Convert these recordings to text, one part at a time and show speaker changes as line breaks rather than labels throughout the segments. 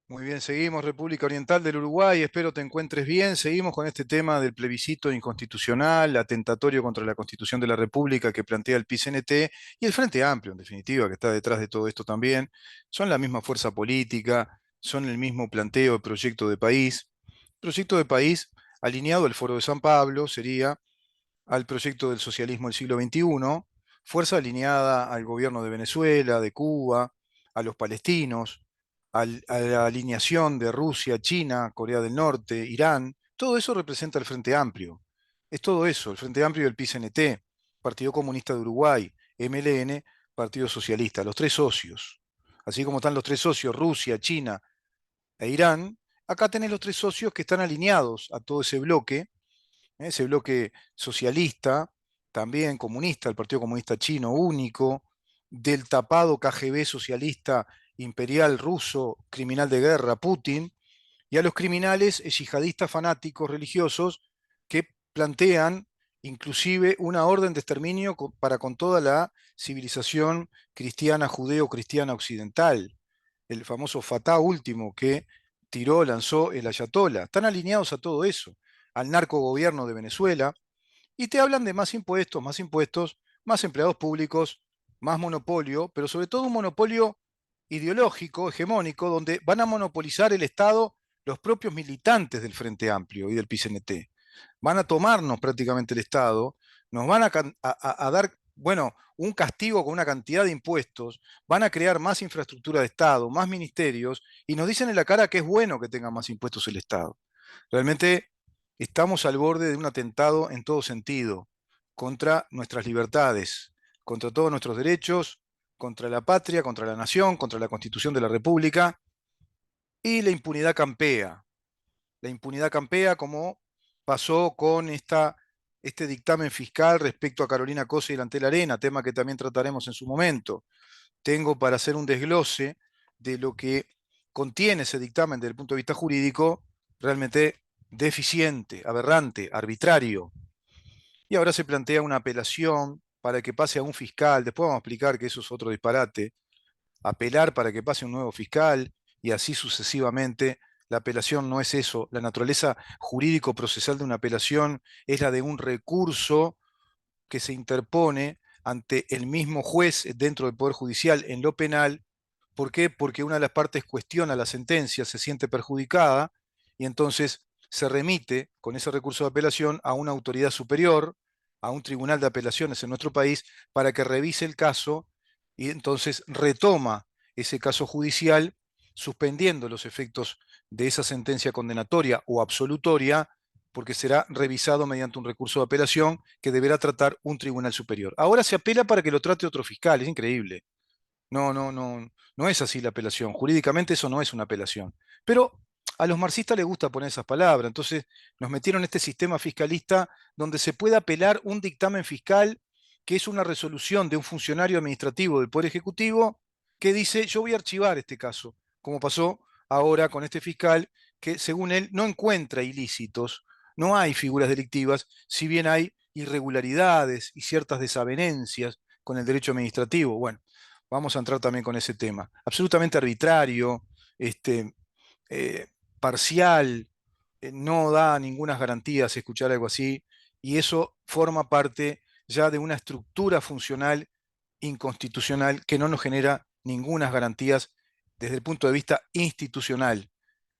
Muy bien, seguimos República Oriental del Uruguay, espero te encuentres bien. Seguimos con este tema del plebiscito inconstitucional, atentatorio contra la Constitución de la República que plantea el PCNT y el Frente Amplio, en definitiva, que está detrás de todo esto también. Son la misma fuerza política, son el mismo planteo de proyecto de país. Proyecto de país alineado al Foro de San Pablo sería al proyecto del socialismo del siglo XXI, fuerza alineada al gobierno de Venezuela, de Cuba, a los palestinos, a la alineación de Rusia, China, Corea del Norte, Irán. Todo eso representa el Frente Amplio. Es todo eso, el Frente Amplio y el PCNT, Partido Comunista de Uruguay, MLN, Partido Socialista, los tres socios. Así como están los tres socios, Rusia, China e Irán, acá tenés los tres socios que están alineados a todo ese bloque socialista, también comunista, el Partido Comunista Chino único, del tapado KGB socialista imperial ruso, criminal de guerra, Putin, y a los criminales yihadistas fanáticos religiosos que plantean inclusive una orden de exterminio para con toda la civilización cristiana, judeo-cristiana occidental, el famoso Fatah último que tiró, lanzó el Ayatollah. Están alineados a todo eso, al narcogobierno de Venezuela, y te hablan de más impuestos, más empleados públicos, más monopolio, pero sobre todo un monopolio ideológico, hegemónico, donde van a monopolizar el Estado los propios militantes del Frente Amplio y del PCNT. Van a tomarnos prácticamente el Estado, nos van a dar, bueno, un castigo con una cantidad de impuestos, van a crear más infraestructura de Estado, más ministerios, y nos dicen en la cara que es bueno que tenga más impuestos el Estado. Realmente estamos al borde de un atentado en todo sentido, contra nuestras libertades, contra todos nuestros derechos, contra la patria, contra la nación, contra la Constitución de la República, y la impunidad campea como pasó con este dictamen fiscal respecto a Carolina Cosa y Lantel Arena, tema que también trataremos en su momento. Tengo para hacer un desglose de lo que contiene ese dictamen desde el punto de vista jurídico, realmente deficiente, aberrante, arbitrario. Y ahora se plantea una apelación para que pase a un fiscal. Después vamos a explicar que eso es otro disparate. Apelar para que pase un nuevo fiscal y así sucesivamente. La apelación no es eso. La naturaleza jurídico-procesal de una apelación es la de un recurso que se interpone ante el mismo juez dentro del Poder Judicial en lo penal. ¿Por qué? Porque una de las partes cuestiona la sentencia, se siente perjudicada y entonces se remite con ese recurso de apelación a una autoridad superior, a un tribunal de apelaciones en nuestro país, para que revise el caso y entonces retoma ese caso judicial, suspendiendo los efectos de esa sentencia condenatoria o absolutoria, porque será revisado mediante un recurso de apelación que deberá tratar un tribunal superior. Ahora se apela para que lo trate otro fiscal, es increíble. No, no, no, no es así la apelación. Jurídicamente eso no es una apelación. Pero a los marxistas les gusta poner esas palabras. Entonces nos metieron en este sistema fiscalista donde se puede apelar un dictamen fiscal que es una resolución de un funcionario administrativo del Poder Ejecutivo que dice yo voy a archivar este caso, como pasó ahora con este fiscal que según él no encuentra ilícitos, no hay figuras delictivas, si bien hay irregularidades y ciertas desavenencias con el derecho administrativo. Bueno, vamos a entrar también con ese tema. Absolutamente arbitrario, este, eh, parcial, no da ninguna garantías escuchar algo así, y eso forma parte ya de una estructura funcional inconstitucional que no nos genera ninguna garantías desde el punto de vista institucional.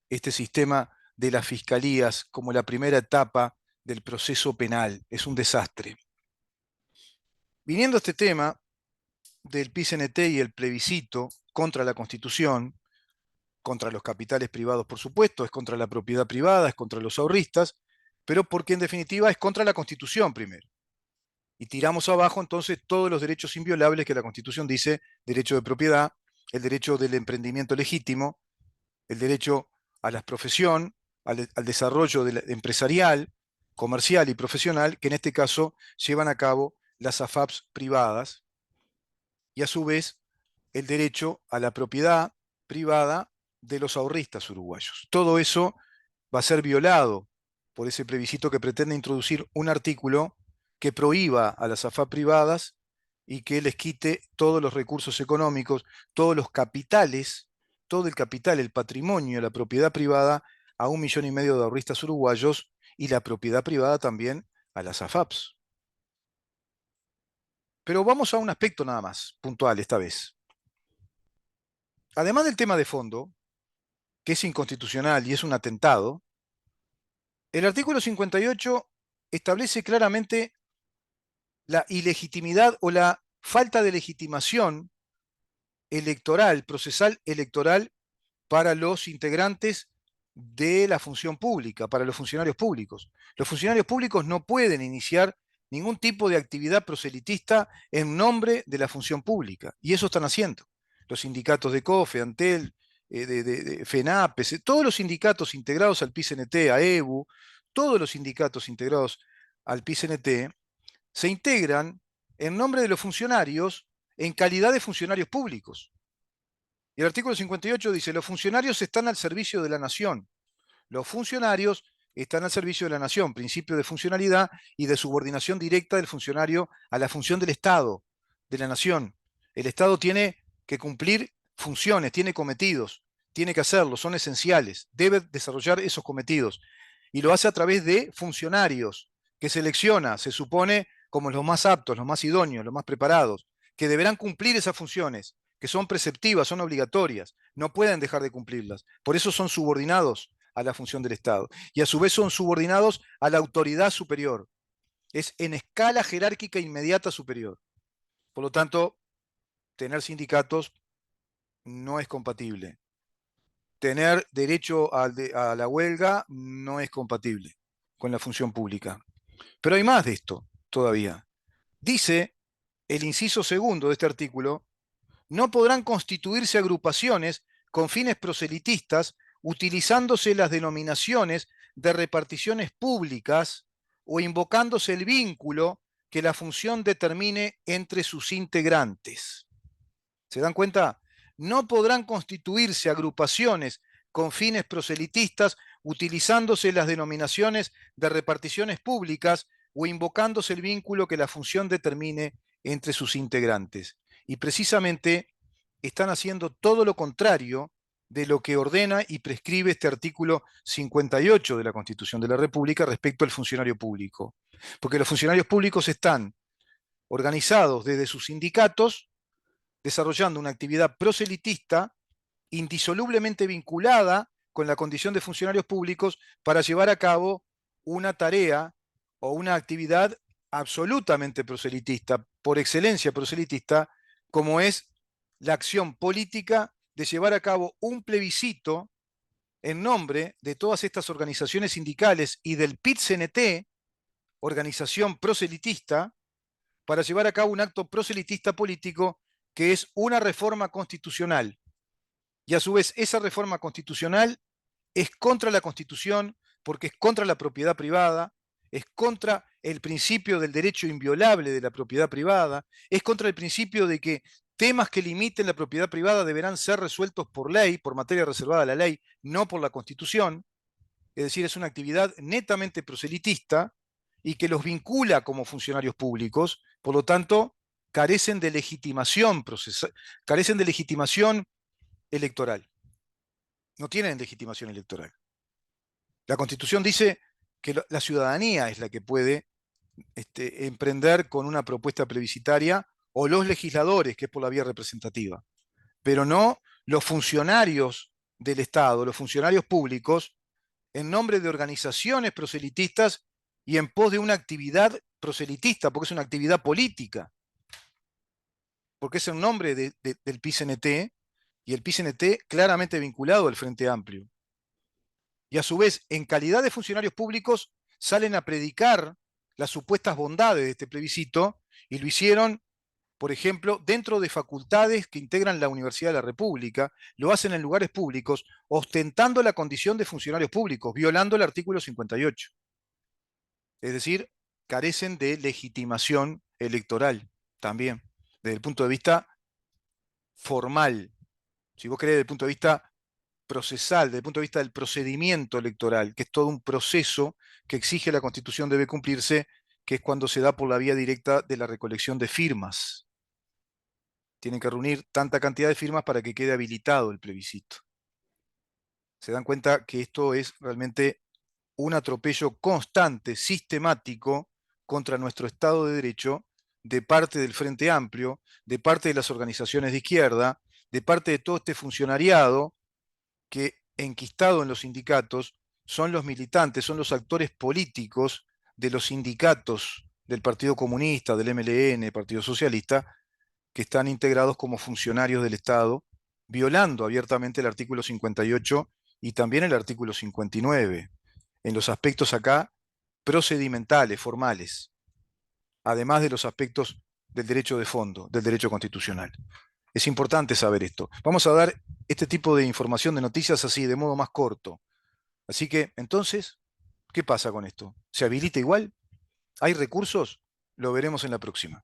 Este sistema de las fiscalías como la primera etapa del proceso penal es un desastre. Viniendo a este tema del PCNT y el plebiscito contra la Constitución, contra los capitales privados, por supuesto, es contra la propiedad privada, es contra los ahorristas, pero porque en definitiva es contra la Constitución primero. Y tiramos abajo entonces todos los derechos inviolables que la Constitución dice, derecho de propiedad, el derecho del emprendimiento legítimo, el derecho a la profesión, al desarrollo empresarial, comercial y profesional, que en este caso llevan a cabo las AFAPs privadas, y a su vez el derecho a la propiedad privada de los ahorristas uruguayos. Todo eso va a ser violado por ese plebiscito que pretende introducir un artículo que prohíba a las AFAP privadas y que les quite todos los recursos económicos, todos los capitales todo el capital, el patrimonio, la propiedad privada a 1,5 millones de ahorristas uruguayos y la propiedad privada también a las AFAPs. Pero vamos a un aspecto nada más, puntual esta vez. Además del tema de fondo, que es inconstitucional y es un atentado, el artículo 58 establece claramente la ilegitimidad o la falta de legitimación electoral, procesal electoral para los integrantes de la función pública, para los funcionarios públicos. Los funcionarios públicos no pueden iniciar ningún tipo de actividad proselitista en nombre de la función pública, y eso están haciendo. Los sindicatos de COFE, ANTEL, de FENAPES, todos los sindicatos integrados al PICNT, a EBU, todos los sindicatos integrados al PICNT, se integran en nombre de los funcionarios en calidad de funcionarios públicos. Y el artículo 58 dice, los funcionarios están al servicio de la nación. Los funcionarios están al servicio de la nación, principio de funcionalidad y de subordinación directa del funcionario a la función del Estado, de la nación. El Estado tiene que cumplir funciones, tiene cometidos, tiene que hacerlo, son esenciales, debe desarrollar esos cometidos. Y lo hace a través de funcionarios que selecciona, se supone, como los más aptos, los más idóneos, los más preparados, que deberán cumplir esas funciones, que son preceptivas, son obligatorias, no pueden dejar de cumplirlas. Por eso son subordinados a la función del Estado. Y a su vez son subordinados a la autoridad superior. Es en escala jerárquica inmediata superior. Por lo tanto, tener sindicatos no es compatible. Tener derecho a la huelga no es compatible con la función pública. Pero hay más de esto todavía. Dice el inciso segundo de este artículo, no podrán constituirse agrupaciones con fines proselitistas utilizándose las denominaciones de reparticiones públicas o invocándose el vínculo que la función determine entre sus integrantes. ¿Se dan cuenta? No podrán constituirse agrupaciones con fines proselitistas utilizándose las denominaciones de reparticiones públicas o invocándose el vínculo que la función determine entre sus integrantes. Y precisamente están haciendo todo lo contrario de lo que ordena y prescribe este artículo 58 de la Constitución de la República respecto al funcionario público. Porque los funcionarios públicos están organizados desde sus sindicatos, desarrollando una actividad proselitista indisolublemente vinculada con la condición de funcionarios públicos para llevar a cabo una tarea o una actividad absolutamente proselitista, por excelencia proselitista, como es la acción política de llevar a cabo un plebiscito en nombre de todas estas organizaciones sindicales y del PIT-CNT, organización proselitista, para llevar a cabo un acto proselitista político que es una reforma constitucional. Y a su vez, esa reforma constitucional es contra la Constitución porque es contra la propiedad privada, es contra el principio del derecho inviolable de la propiedad privada, es contra el principio de que temas que limiten la propiedad privada deberán ser resueltos por ley, por materia reservada a la ley, no por la Constitución. Es decir, es una actividad netamente proselitista y que los vincula como funcionarios públicos, por lo tanto, carecen de legitimación carecen de legitimación electoral. No tienen legitimación electoral. La Constitución dice que la ciudadanía es la que puede emprender con una propuesta plebiscitaria o los legisladores, que es por la vía representativa, pero no los funcionarios del Estado, los funcionarios públicos, en nombre de organizaciones proselitistas y en pos de una actividad proselitista, porque es una actividad política, porque es el nombre del PICNT y el PICNT claramente vinculado al Frente Amplio. Y a su vez, en calidad de funcionarios públicos, salen a predicar las supuestas bondades de este plebiscito y lo hicieron, por ejemplo, dentro de facultades que integran la Universidad de la República, lo hacen en lugares públicos, ostentando la condición de funcionarios públicos, violando el artículo 58. Es decir, carecen de legitimación electoral también, desde el punto de vista formal. Si vos querés, desde el punto de vista procesal, desde el punto de vista del procedimiento electoral, que es todo un proceso que exige la Constitución debe cumplirse, que es cuando se da por la vía directa de la recolección de firmas. Tienen que reunir tanta cantidad de firmas para que quede habilitado el plebiscito. Se dan cuenta que esto es realmente un atropello constante, sistemático, contra nuestro Estado de Derecho, de parte del Frente Amplio, de parte de las organizaciones de izquierda, de parte de todo este funcionariado que, enquistado en los sindicatos, son los militantes, son los actores políticos de los sindicatos del Partido Comunista, del MLN, Partido Socialista, que están integrados como funcionarios del Estado, violando abiertamente el artículo 58 y también el artículo 59, en los aspectos acá procedimentales, formales, además de los aspectos del derecho de fondo, del derecho constitucional. Es importante saber esto. Vamos a dar este tipo de información, de noticias así, de modo más corto. Así que, entonces, ¿qué pasa con esto? ¿Se habilita igual? ¿Hay recursos? Lo veremos en la próxima.